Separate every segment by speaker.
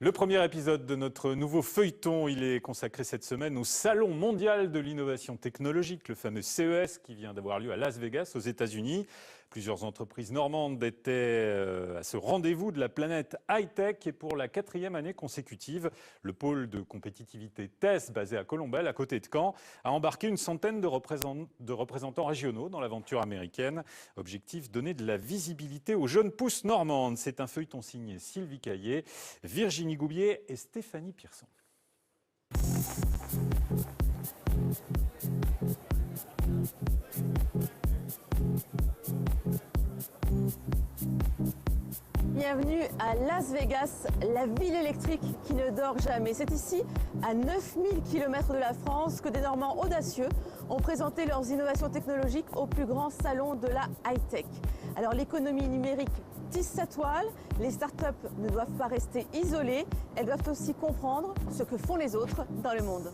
Speaker 1: Le premier épisode de notre nouveau feuilleton, il est consacré cette semaine au Salon mondial de l'innovation technologique, le fameux CES qui vient d'avoir lieu à Las Vegas, aux États-Unis. Plusieurs entreprises normandes étaient à ce rendez-vous de la planète high-tech et pour la 4e année consécutive, le pôle de compétitivité TESS, basé à Colombelles, à côté de Caen, a embarqué une centaine de représentants régionaux dans l'aventure américaine. Objectif, donner de la visibilité aux jeunes pousses normandes. C'est un feuilleton signé Sylvie Caillé, Virginie Goubier et Stéphanie Pierson.
Speaker 2: Bienvenue à Las Vegas, la ville électrique qui ne dort jamais. C'est ici, à 9000 km de la France, que des Normands audacieux ont présenté leurs innovations technologiques au plus grand salon de la high-tech. Alors l'économie numérique tisse sa toile, les startups ne doivent pas rester isolées, elles doivent aussi comprendre ce que font les autres dans le monde.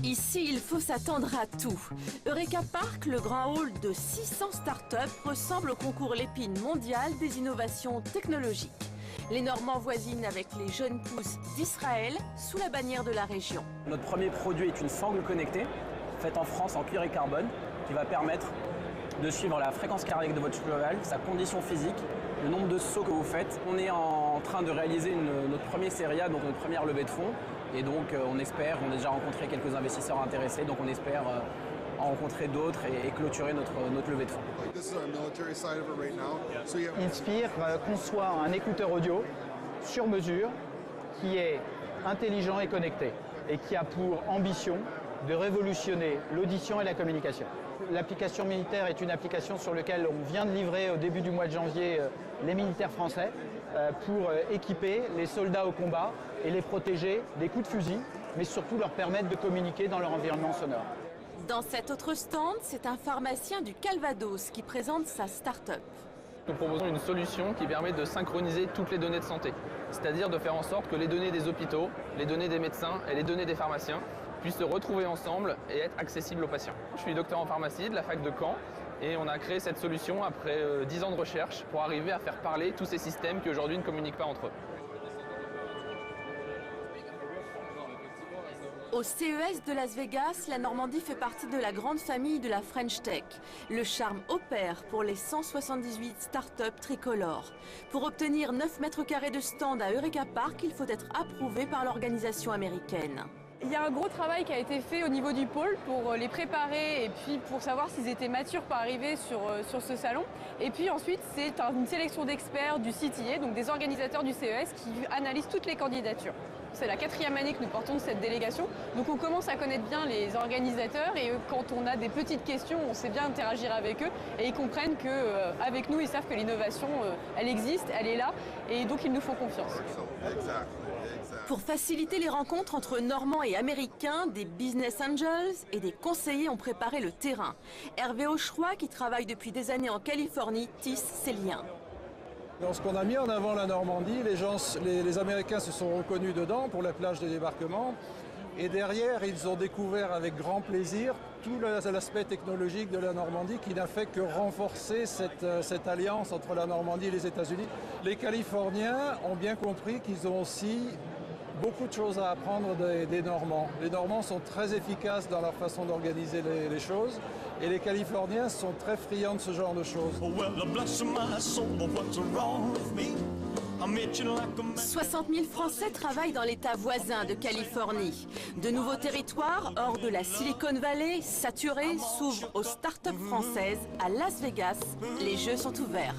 Speaker 2: Ici, il faut s'attendre à tout. Eureka Park, le grand hall de 600 startups, ressemble au concours Lépine mondial des innovations technologiques. Les Normands voisinent avec les jeunes pousses d'Israël sous la bannière de la région.
Speaker 3: Notre premier produit est une sangle connectée, faite en France en cuir et carbone, qui va permettre de suivre la fréquence cardiaque de votre cheval, sa condition physique, le nombre de sauts que vous faites. On est en train de réaliser notre premier série A, donc notre première levée de fonds. Et donc on a déjà rencontré quelques investisseurs intéressés, donc on espère en rencontrer d'autres et clôturer notre levée de fonds.
Speaker 4: Inspire conçoit un écouteur audio sur mesure qui est intelligent et connecté et qui a pour ambition de révolutionner l'audition et la communication. L'application militaire est une application sur laquelle on vient de livrer au début du mois de janvier les militaires français pour équiper les soldats au combat et les protéger des coups de fusil, mais surtout leur permettre de communiquer dans leur environnement sonore.
Speaker 2: Dans cet autre stand, c'est un pharmacien du Calvados qui présente sa start-up.
Speaker 5: Nous proposons une solution qui permet de synchroniser toutes les données de santé, c'est-à-dire de faire en sorte que les données des hôpitaux, les données des médecins et les données des pharmaciens puissent se retrouver ensemble et être accessibles aux patients. Je suis docteur en pharmacie de la fac de Caen et on a créé cette solution après 10 ans de recherche pour arriver à faire parler tous ces systèmes qui aujourd'hui ne communiquent pas entre eux.
Speaker 2: Au CES de Las Vegas, la Normandie fait partie de la grande famille de la French Tech. Le charme opère pour les 178 startups tricolores. Pour obtenir 9 mètres carrés de stand à Eureka Park, il faut être approuvé par l'organisation américaine.
Speaker 6: Il y a un gros travail qui a été fait au niveau du pôle pour les préparer et puis pour savoir s'ils étaient matures pour arriver sur ce salon. Et puis ensuite, c'est une sélection d'experts du CTA, donc des organisateurs du CES qui analysent toutes les candidatures. C'est la 4e année que nous portons cette délégation, donc on commence à connaître bien les organisateurs et quand on a des petites questions, on sait bien interagir avec eux et ils comprennent qu'avec nous, ils savent que l'innovation, elle existe, elle est là et donc ils nous font confiance.
Speaker 2: Pour faciliter les rencontres entre Normands et Américains, des business angels et des conseillers ont préparé le terrain. Hervé Aucheroy, qui travaille depuis des années en Californie, tisse ces liens.
Speaker 7: Lorsqu'on a mis en avant la Normandie, les Américains se sont reconnus dedans pour la plage de débarquement. Et derrière, ils ont découvert avec grand plaisir tout l'aspect technologique de la Normandie qui n'a fait que renforcer cette alliance entre la Normandie et les États-Unis. Les Californiens ont bien compris qu'ils ont aussi beaucoup de choses à apprendre des Normands. Les Normands sont très efficaces dans leur façon d'organiser les choses et les Californiens sont très friands de ce genre de choses.
Speaker 2: 60 000 Français travaillent dans l'État voisin de Californie. De nouveaux territoires hors de la Silicon Valley, saturés, s'ouvrent aux start-up françaises à Las Vegas. Les jeux sont ouverts.